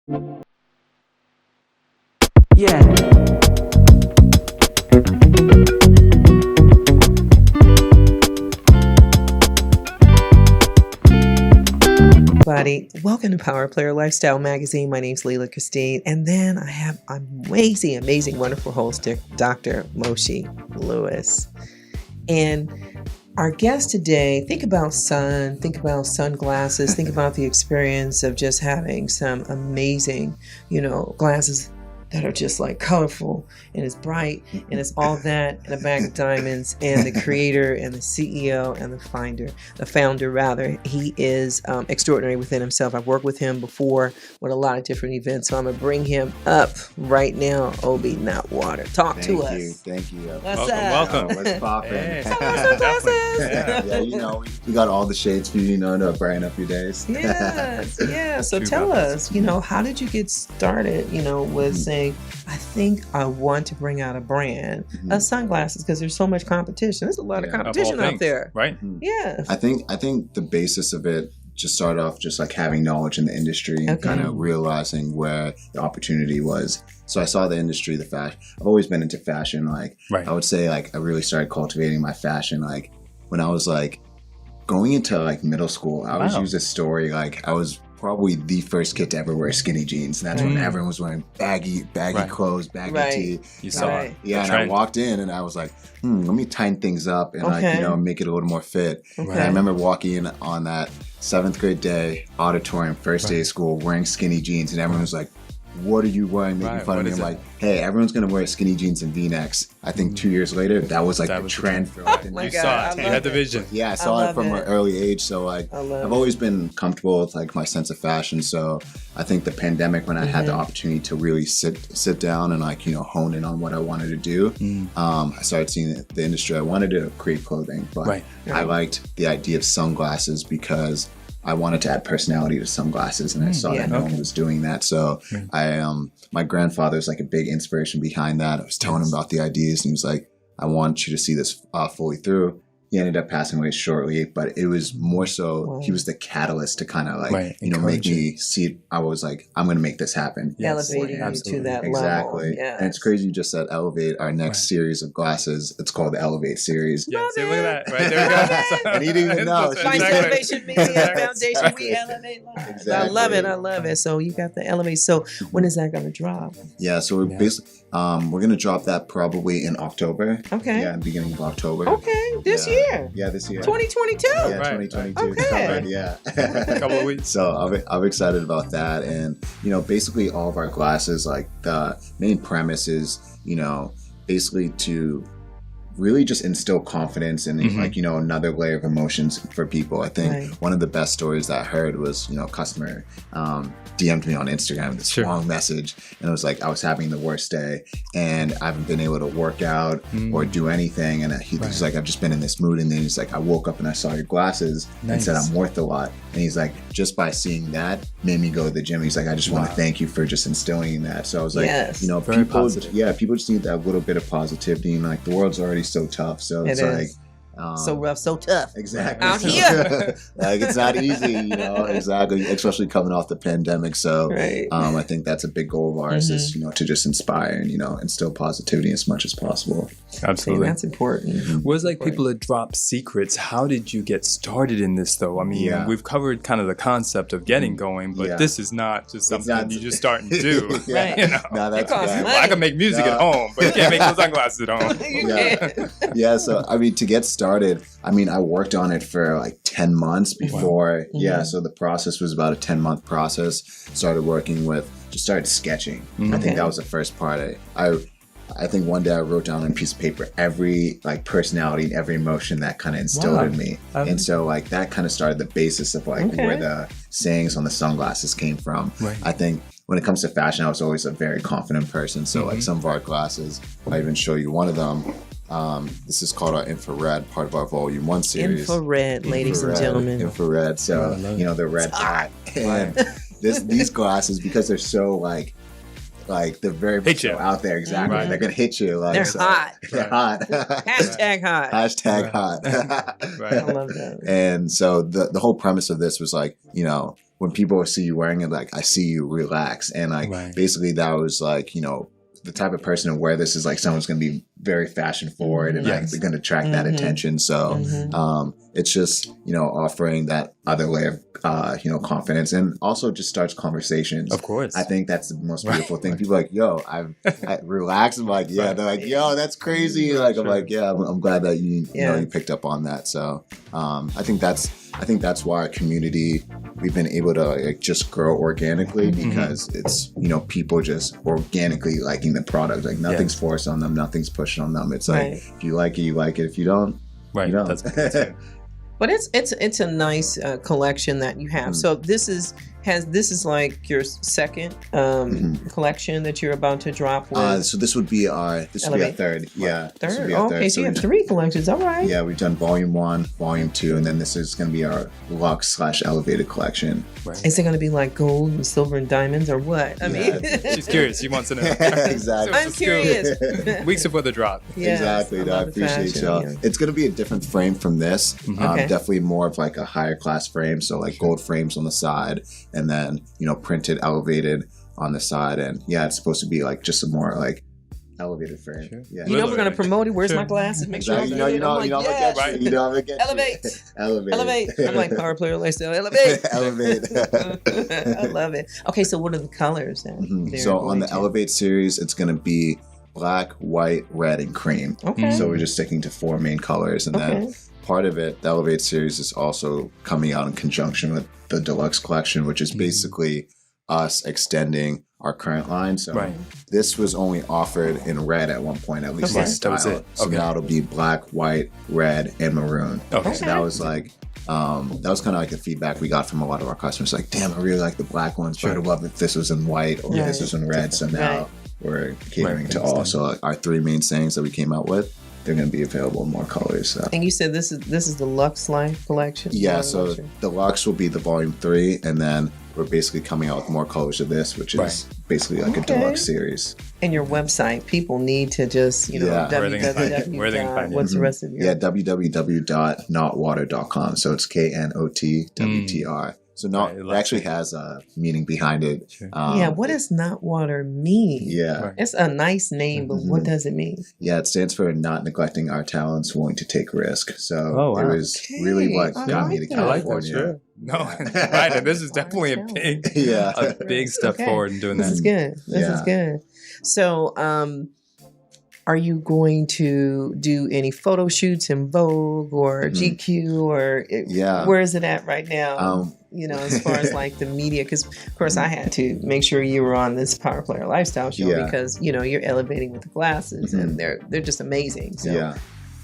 Yeah. Everybody, welcome to Power Player Lifestyle Magazine. My name's Leila Christine, and then I have amazing, wonderful host, Dr. Moshe Lewis. And our guest today, think about sun, think about sunglasses, think about the experience of just having some amazing, glasses that are just like colorful and it's bright and it's all that and a bag of diamonds, and the creator and the CEO and the founder rather. He is extraordinary within himself. I've worked with him before with a lot of different events, so I'm going to bring him up right now. Obi Not Water. Talk to us. Thank you. What's welcome. up? What's poppin'? Hey. Sunglasses. Yeah, we got all the shades for you, to brighten up your days. Yes, yeah. So True tell about us, how did you get started, with saying, I think I want to bring out a brand of sunglasses because there's so much competition. There's a lot of competition out there. Right? Yeah. I think the basis of it just started off just like having knowledge in the industry and kind of realizing where the opportunity was. So I saw the industry, the fashion. I've always been into fashion. Like, I would say, like, I really started cultivating my fashion, like, when I was, like, going into, like, middle school. I always use this story, like, I was probably the first kid to ever wear skinny jeans, and that's when everyone was wearing baggy clothes, baggy tee. You saw it. Yeah, and I walked in and I was like, let me tighten things up and make it a little more fit. And I remember walking in on that 7th grade day, auditorium, first day of school, wearing skinny jeans, and everyone was like, what are you wearing? Making fun of me. I'm like, hey, everyone's going to wear skinny jeans and V-necks. I think 2 years later, that was like the trend. My You God, saw it. You had the vision. Yeah, I saw it from an early age. So like, I've always been comfortable with like my sense of fashion. So I think the pandemic, when I had the opportunity to really sit down and like, hone in on what I wanted to do, I started seeing the industry. I wanted to create clothing, but I liked the idea of sunglasses because I wanted to add personality to sunglasses, and I saw that no one was doing that. So my grandfather's like a big inspiration behind that. I was telling him about the ideas, and he was like, I want you to see this fully through. He ended up passing away shortly, but it was more so he was the catalyst to kind of like, make me see it. I was like, I'm going to make this happen. Elevating you to that level. Exactly. Yes. And it's crazy you just said Elevate. Our next series of glasses, it's called the Elevate series. Yeah, see, look at that. Right, there we go. And he didn't even know. Vice Elevation Media Foundation, we elevate lives. Exactly. I love it. So you got the Elevate. So when is that going to drop? Yeah, so we're basically, we're going to drop that probably in October. Okay. Yeah, beginning of October. Okay, this year. Yeah, this year. 2022. Yeah, 2022. Okay. Yeah. A couple of weeks. So I'm excited about that. And, basically all of our glasses, like the main premise is, basically to really just instill confidence and like, another layer of emotions for people. I think one of the best stories that I heard was, a customer DM'd me on Instagram this long message, and it was like, I was having the worst day and I haven't been able to work out or do anything, and he's like, I've just been in this mood, and then he's like, I woke up and I saw your glasses and said I'm worth a lot, and he's like, just by seeing that made me go to the gym. He's like, I just want to thank you for just instilling that. So I was like, Very positive. people just need that little bit of positivity, and like the world's already so tough, so it's like so rough, so tough. Exactly. Out here. Like, it's not easy, exactly, especially coming off the pandemic. So I think that's a big goal of ours is, to just inspire and, instill positivity as much as possible. Absolutely. That's important. Was like people that drop secrets. How did you get started in this though? I mean, we've covered kind of the concept of getting going, but this is not just something you just start and do. No, that's money. I can make music at home, but you can't make those sunglasses at home. Yeah, so I mean, to get started, I mean, I worked on it for like 10 months before. So the process was about a 10-month process. Started sketching. I think that was the first part. I think one day I wrote down on a piece of paper every like personality and every emotion that kind of instilled in me. And so like that kind of started the basis of like where the sayings on the sunglasses came from. I think when it comes to fashion, I was always a very confident person. So like some of our glasses, I'll even show you one of them. This is called our infrared, part of our volume 1 series. Infrared, ladies and gentlemen. Infrared. So, they're red hot. And these glasses, because they're so like they're very so out there. Exactly. They're going to hit you. Like, they're hot. They're hot. Hashtag hot. Hashtag hot. I love that. And so the whole premise of this was like, when people see you wearing it, like I see you relax. And like basically that was like, you know, the type of person to wear this is like someone's going to be very fashion forward and like they're going to attract that attention. So it's just, you know, offering that other layer of, you know, confidence, and also just starts conversations. Of course. I think that's the most beautiful thing. People are like, yo, I relax. I'm like, yeah. They're like, yo, that's crazy. Like, I'm like, yeah, I'm glad that you know, you picked up on that. So I think that's why our community, we've been able to like just grow organically because it's, you know, people just organically liking the product. Like nothing's forced on them, nothing's pushed on them. It's like if you like it, you like it. If you don't, you don't. That's But it's a nice collection that you have. So this is like your second collection that you're about to drop with. So this would be our third. Yeah. Third. Okay, so you have 3 collections. All right. Yeah, we've done volume 1, volume 2, and then this is going to be our luxe/elevated collection. Right. Is it going to be like gold and silver and diamonds or what? I mean, she's curious. She wants to know. Exactly. I'm curious. Weeks before the drop. Yes, exactly. I appreciate y'all. Yeah. It's going to be a different frame from this. Definitely more of like a higher class frame. So like gold frames on the side, and then, you know, printed elevated on the side. And yeah, it's supposed to be like just a more like elevated frame. Sure. Yeah. You know, we're going to promote it. Where's my glasses? Make sure. You know, I'm going to get Elevate. I'm like Power Player Lifestyle. Elevate. Elevate. I love it. Okay, so what are the colors then? So on the Elevate series, it's going to be black, white, red, and cream. Okay. So we're just sticking to 4 main colors. And then part of it, the Elevate series is also coming out in conjunction with the Deluxe collection, which is basically us extending our current line. So this was only offered in red at one point, at least this style. So now it'll be black, white, red, and maroon. So that was like, that was kind of like the feedback we got from a lot of our customers. Like, damn, I really like the black ones, but I'd love if this was in white or this was in red. So now we're catering to all. So like, our 3 main sayings that we came out with, they're going to be available in more colors. So. And you said this is the Luxe line collection? Yeah, so the Luxe will be the volume 3, and then we're basically coming out with more colors of this, which is basically like a Deluxe series. And your website, people need to just, you know, www. What's the rest of your? Yeah, www.notwater.com. So it's KNOTWTR. So it actually has a meaning behind it. Sure. What does not water mean? Yeah. It's a nice name, but what does it mean? Yeah, it stands for not neglecting our talents, willing to take risk. So it was really what got me to California. I like that, No, right. And this is definitely a big step forward in doing that. This is good. This is good. So, are you going to do any photo shoots in Vogue or GQ or where is it at right now? You know, as far as like the media, because of course I had to make sure you were on this Power Player Lifestyle show because, you know, you're elevating with the glasses and they're just amazing. So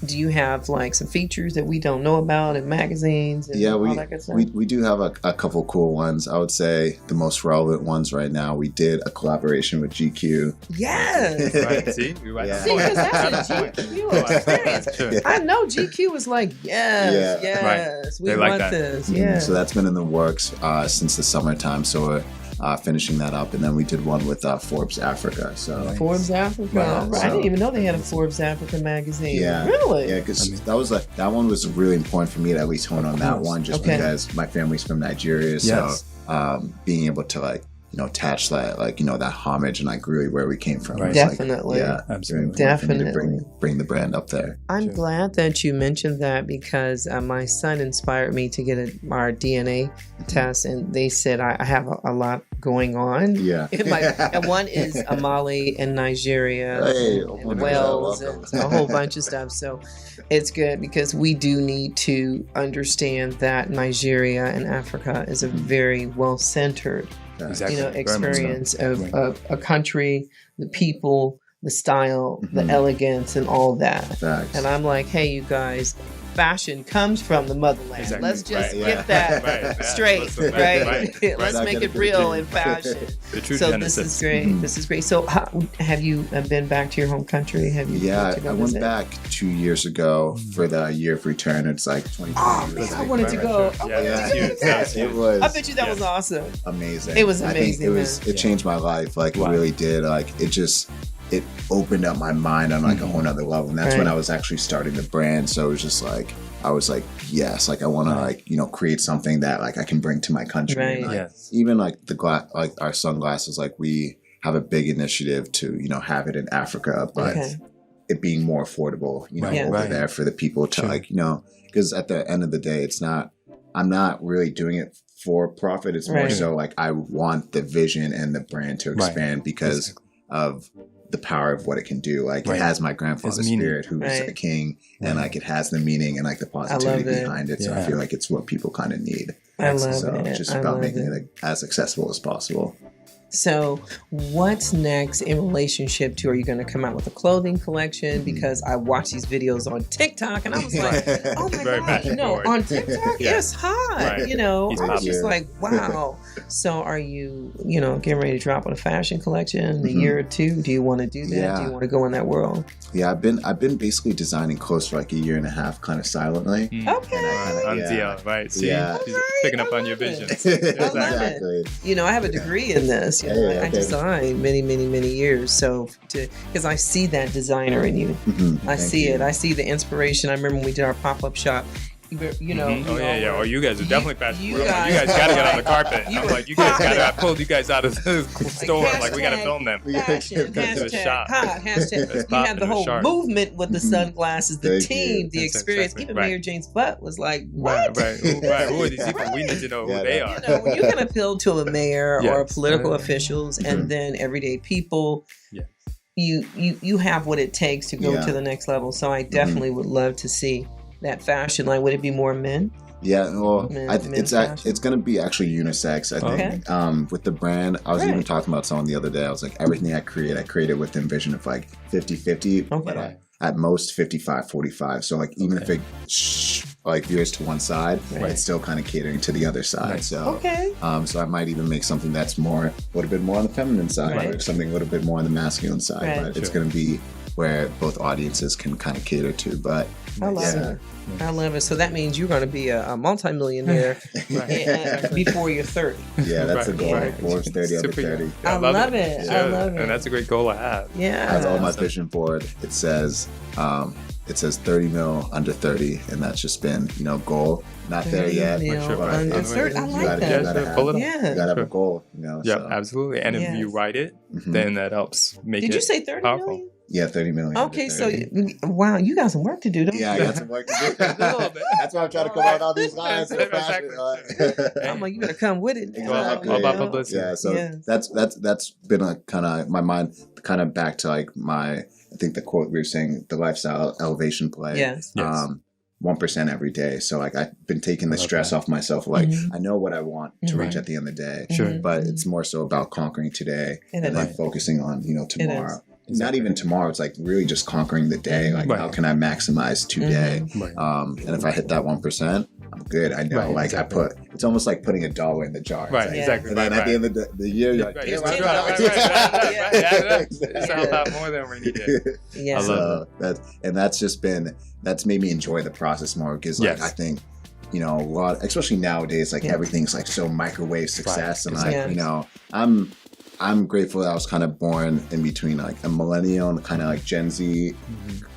do you have like some features that we don't know about in magazines and all that good stuff? We do have a couple cool ones. I would say the most relevant ones right now, we did a collaboration with GQ. Yes. Right. See? You're right. See, because that's a GQ experience. I know GQ was like, yes, we want this. Yeah. So that's been in the works since the summertime. So we're finishing that up, and then we did one with Forbes Africa. So Forbes Africa, I didn't even know they had a Forbes Africa magazine. Yeah, really? Yeah, because that one was really important for me to at least hone on that one, just because my family's from Nigeria. So being able to like, you know, attach that, like, you know, that homage and like really where we came from. Right. Definitely. Like, absolutely. Definitely. Bring the brand up there. I'm glad that you mentioned that because my son inspired me to get our DNA test, and they said I have a lot going on. Yeah. And one is Mali and Nigeria and Wales and a whole bunch of stuff. So it's good because we do need to understand that Nigeria and Africa is a very well-centered experience of a country, the people, the style, the elegance, and all that. Facts. And I'm like, hey, you guys, fashion comes from the motherland. Exactly. Let's just get that straight, right? Let's make it real in fashion. The true so genesis. This is great. This is great. So have you been back to your home country? Have you? Yeah, I went back 2 years ago for the year of return. It's like 2020. Oh man, I wanted to go. It was. I bet you that was awesome. Amazing. It was amazing. It changed my life. Like it really did. Like it opened up my mind on like a whole nother level. And that's when I was actually starting the brand. So it was just like, I was like, yes, like I want to like, you know, create something that like I can bring to my country. Right. And, like, Yes. even like like our sunglasses, like we have a big initiative to, you know, have it in Africa, but it being more affordable, you know, over there for the people to like, you know, because at the end of the day, I'm not really doing it for profit. It's more so like I want the vision and the brand to expand because of the power of what it can do. Like it has my grandfather's spirit, who's a king, and like it has the meaning and like the positivity behind it. So I feel like it's what people kind of need. I love so it. It's just about making it as accessible as possible. So what's next in relationship to, are you going to come out with a clothing collection? Because I watch these videos on TikTok and I was like, oh my God, you know, on TikTok, it's hot, you know, I was just like, wow. So are you, you know, getting ready to drop on a fashion collection in a year or two? Do you want to do that? Do you want to go in that world? Yeah, I've been basically designing clothes for like a year and a half, kind of silently. Okay. Right. See, he's picking up on your visions. Exactly. You know, I have a degree in this. You know, I designed many years. So, because I see that designer in you. I see it. I see the inspiration. I remember when we did our pop-up shop. You know. Oh, you guys are definitely fashion. You guys got to get on the carpet. I'm like, you guys got to. I pulled you guys out of the store. Like, we got to film them. Fashion, hashtag hot, hashtag. You had the whole movement with the sunglasses, the team, the experience. Even Mayor Jane's butt was like, what? Right. Who are these people? We need to know who they are. You know, when you can appeal to a mayor or political officials, and then everyday people. You have what it takes to go to the next level. So I definitely would love to see that fashion line. Would it be more men? Yeah, well, it's going to be actually unisex, I think. With the brand, I was even talking about someone the other day. I was like, everything I created with the vision of like 50-50, but at most 55-45. So like even if it like veers to one side, it's still kind of catering to the other side. So so I might even make something that's a little bit more on the feminine side, or something a little bit more on the masculine side. But it's going to be where both audiences can kind of cater to. But I love it. I love it. So that means you're going to be a multimillionaire before you're 30. Yeah, that's the goal. Before 30, over 30. I love it. I love it. And that's a great goal to have. Yeah. I have on my vision board. It says 30 mil under 30, and that's just been, you know, goal. Not there yet. Under 30. I like that. You gotta have a goal. You know. Yeah, absolutely. And if you write it, then that helps make it. Did you say 30 powerful. million? Yeah, 30 million. Okay, so wow, you got some work to do, don't you? Yeah, I got some work to do. That's why I'm trying to come out with all these lines. I'm like, you gotta come with it. All about publicity. Yeah, so that's been a kind of my mind kind of back to like I think the quote we were saying, the lifestyle elevation play. Yes. 1% every day. So like I've been taking the stress off myself. Like I know what I want to reach at the end of the day. But it's more so about conquering today and then focusing on, you know, tomorrow. Not even tomorrow. It's like really just conquering the day. Like how can I maximize today? And if I hit that 1%, I'm good. I know. It's almost like putting $1 in the jar. Right. Like, Exactly. And then at the end of the year, you're like, it's a lot more than we needed. Yeah. I love that. And that's made me enjoy the process more because like I think, you know, a lot, especially nowadays, like everything's like so microwave success, and like you know, I'm grateful that I was kind of born in between like a millennial and kind of like Gen Z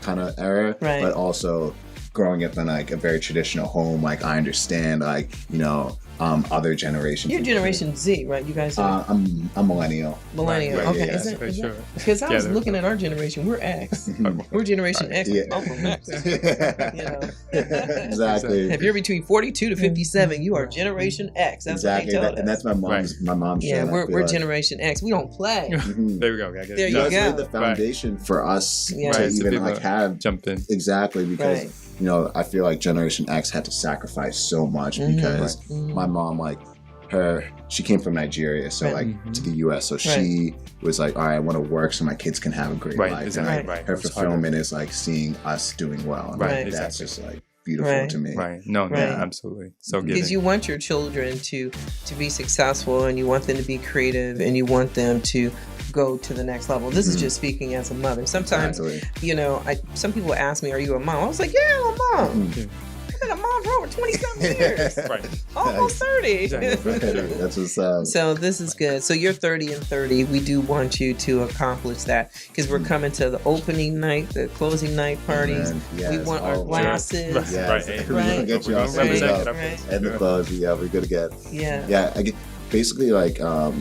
kind of era, but also growing up in like a very traditional home. Like I understand like, you know, other generations. You're Generation Z, right? You guys are? I'm millennial. Millennial, right, okay. Yeah, is it? Because I was looking at our generation. We're X. We're Generation X. Malcolm X. Exactly. If you're between 42 to 57, you are Generation X. That's what they told us. And that's my mom's Yeah, we're Generation X. We don't play. There we go. There you go. Laid the foundation for us to even like have jump in. Exactly, because you know, I feel like Generation X had to sacrifice so much because my mom, like she came from Nigeria, so like to the US, so she was like, all right, I want to work so my kids can have a great life. Exactly. And her fulfillment is like seeing us doing well. And that's just like beautiful to me. Yeah, absolutely. So good. Because you want your children to be successful, and you want them to be creative, and you want them to go to the next level. This is just speaking as a mother. Sometimes, you know, some people ask me, are you a mom? I was like, yeah, I'm a mom. been a mom for over 20-something years. Right. Almost 30. Exactly. That's what's up. So this is good. So you're 30 and 30. We do want you to accomplish that because we're coming to the opening night, the closing night parties. Yes. We want our glasses. Right. Yes. Right. We're gonna get you all set up. Right. And the clothes. Yeah, we're gonna get. Yeah. Yeah. I get basically like I'll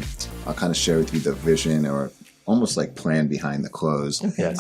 kind of share with you the vision or almost like plan behind the clothes. Okay.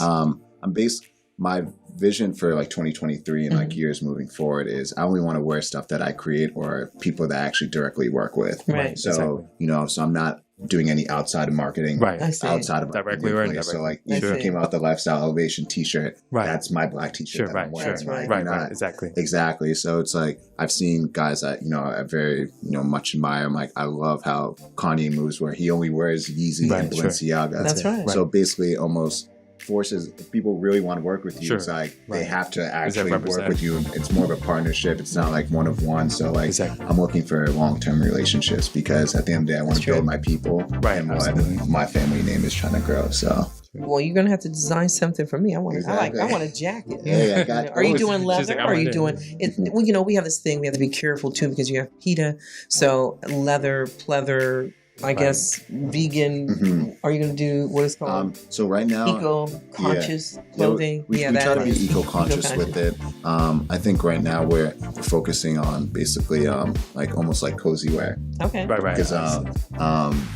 My vision for like 2023 and like years moving forward is I only want to wear stuff that I create or people that I actually directly work with. Right. So, so I'm not doing any outside of marketing. Right. Outside of directly or indirectly. So like you came out the Lifestyle Elevation t-shirt. Right. That's my black t-shirt. Sure, right. I'm wearing. That's right. Right. Exactly. Exactly. So it's like I've seen guys that, I very, much admire. I'm like, I love how Kanye moves where he only wears Yeezy and Balenciaga. That's right. So basically almost forces, if people really want to work with you, it's like they have to actually work with you. It's more of a partnership. It's not like one of one. So like I'm looking for long-term relationships because at the end of the day, I want to build my people and what my family name is trying to grow. So well, you're gonna have to design something for me. I want a jacket. Yeah, I got. Are you doing leather? Or are you doing it? Well, we have this thing. We have to be careful too because you have PETA. So leather, pleather. I guess vegan. Are you going to do what is called? So right now, eco-conscious clothing. We try to be eco-conscious with it. I think right now we're focusing on basically like almost like cozy wear. Okay. Right. Because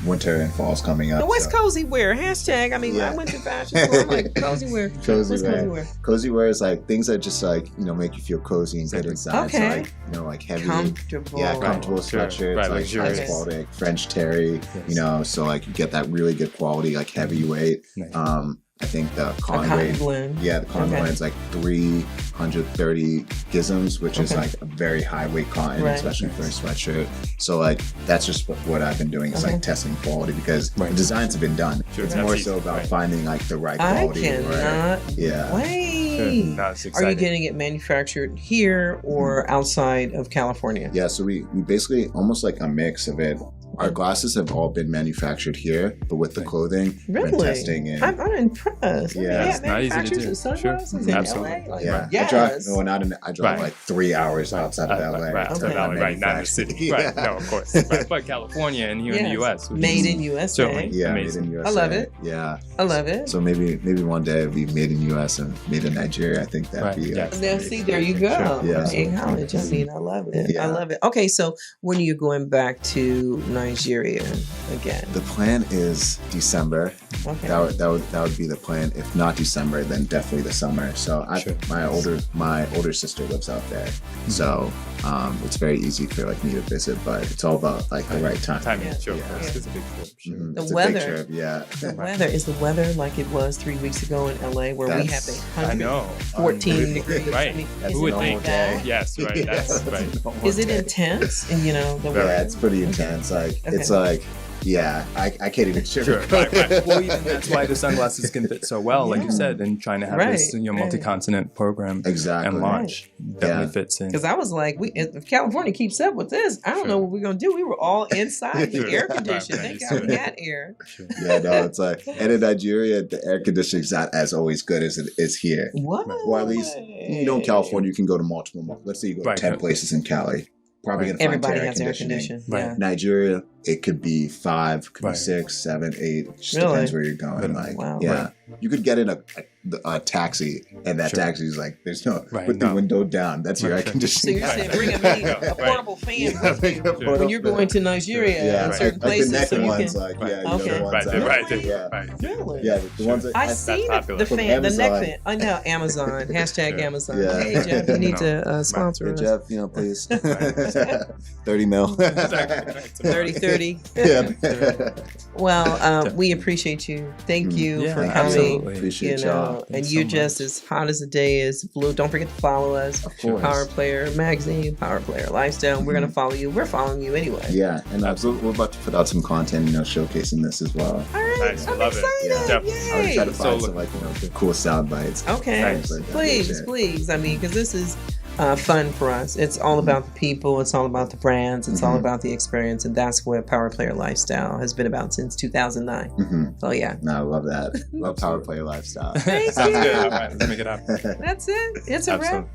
winter and fall's coming up. Now, what's cozy wear? Hashtag. I mean, I went to fashion school. I'm like cozy wear. Cozy wear. Cozy wear is like things that just like make you feel cozy and get inside. Okay. So like heavy, comfortable. Yeah, comfortable sweatshirts, like high quality French terry. So like you get that really good quality, like heavyweight. I think the cotton blend. Yeah, the cotton blend is like 330 gisms, which is like a very high weight cotton, especially for a sweatshirt. So like that's just what I've been doing is like testing quality because the designs have been done. It's more so about finding like the right quality. I cannot wait. Are you getting it manufactured here or outside of California? Yeah, so we basically almost like a mix of it. Our glasses have all been manufactured here, but with the clothing, we're testing it. I'm impressed. Yeah, it's not easy to do. Sunglasses in Absolutely. LA? I drive like 3 hours outside of LA. Right, not in the city. Right, no, of course. But California and here in the U.S. Made in USA. Certainly. Yeah, made in USA. I love it. Yeah. I love it. So maybe one day it'll be made in U.S. and made in Nigeria. I think that'd be... Now, see, there you go. Yeah. In college. I mean, I love it. Yeah. I love it. Okay, so when are you going back to Nigeria again? The plan is December. Okay. That would be the plan. If not December, then definitely the summer. So my older sister lives out there, so it's very easy for like me to visit. But it's all about like the right time. Sure. It's a big trip. Sure. The weather. Big trip, yeah. The weather is the weather like it was 3 weeks ago in LA, where we have 114 degrees. Right. Who would think? Yes. Right. That's right. Is it intense? And the weather. Yeah, it's pretty intense. Like it's like. Yeah, I can't even Sure. Right. Well, even that's why the sunglasses can fit so well, like you said, and trying to have this multi-continent program and launch definitely fits in. Because I was like, if California keeps up with this, I don't know what we're gonna do. We were all inside the air conditioning. Thank God we got air. Yeah, no, it's like, and in Nigeria, the air conditioning is not as always good as it is here. What? Or at least, in California, you can go to multiple. Let's say you go to 10 places in Cali. Probably gonna find everybody has air conditioning. Yeah. Nigeria, it could be 5, could be 6, 7, 8. Just depends where you're going. You could get in a taxi, and that taxi is like, there's put the window down. That's your air conditioning. So you're saying bring a portable fan with you when you're going to Nigeria in certain places. The so you ones, can. Really? Yeah, the ones that I see the fan, the neck fan. I know Amazon. Hashtag Amazon. Hey Jeff, you need to sponsor us. Jeff, please. 30 mil. 30. Yeah. Well, we appreciate you. Thank you for coming. Appreciate y'all. And you're just as hot as the day is blue. Don't forget to follow us. Of course. Power Player Magazine, Power Player Lifestyle. We're gonna follow you. We're following you anyway. Yeah, and we're about to put out some content, showcasing this as well. All right, nice. I'm love excited. it. I would try to find cool sound bites. Okay, please. I mean, because this is fun for us. It's all about the people. It's all about the brands. It's all about the experience, and that's what Power Player Lifestyle has been about since 2009. So yeah. No, I love that. Love Power Player Lifestyle. Thank you. Sounds good. All right, let's make it happen. That's it. It's a wrap.